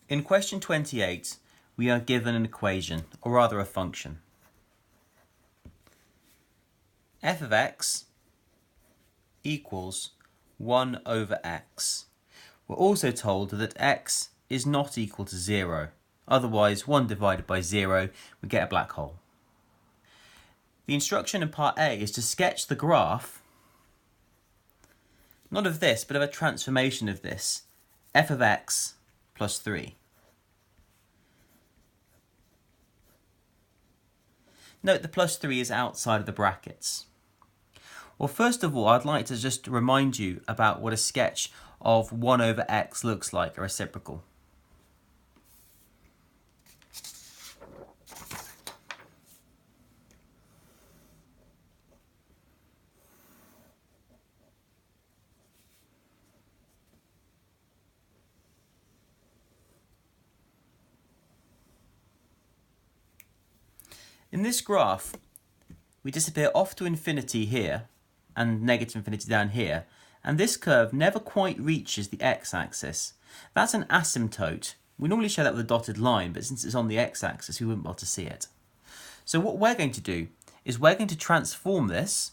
In question 28, we are given an equation, or rather a function. f of x equals 1 over x. We're also told that x is not equal to 0. Otherwise, 1 divided by 0, we get a black hole. The instruction in part A is to sketch the graph, not of this, but of a transformation of this, f of x plus 3. Note the plus 3 is outside of the brackets. Well, first of all, I'd like to just remind you about what a sketch of 1 over x looks like, a reciprocal. In this graph, we disappear off to infinity here and negative infinity down here, and this curve never quite reaches the x-axis. That's an asymptote. We normally show that with a dotted line, but since it's on the x-axis, we wouldn't be able to see it. So what we're going to do is we're going to transform this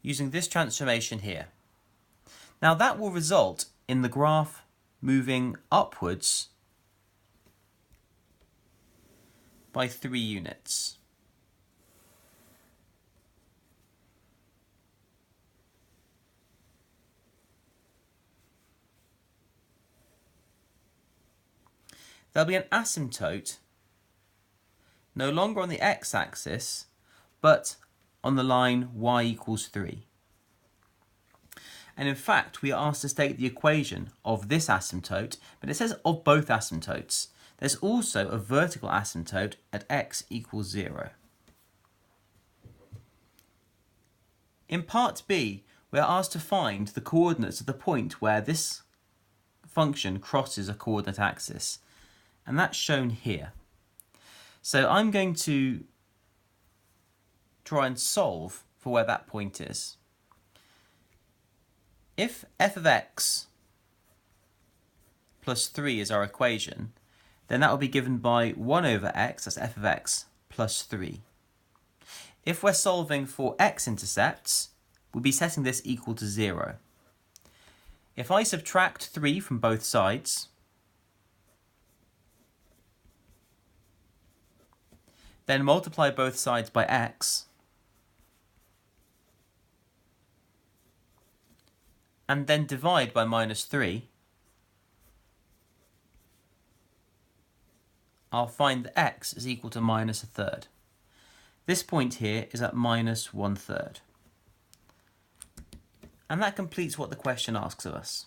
using this transformation here. Now that will result in the graph moving upwards by 3 units. There'll be an asymptote no longer on the x-axis, but on the line y equals 3. And in fact, we are asked to state the equation of this asymptote, but it says of both asymptotes. There's also a vertical asymptote at x equals 0. In part B, we are asked to find the coordinates of the point where this function crosses a coordinate axis, and that's shown here. So I'm going to try and solve for where that point is. If f of x plus 3 is our equation, then that will be given by 1 over x, that's f of x, plus 3. If we're solving for x-intercepts, we'll be setting this equal to 0. If I subtract 3 from both sides, then multiply both sides by x, and then divide by minus 3, I'll find that x is equal to minus 1/3. This point here is at minus 1/3. And that completes what the question asks of us.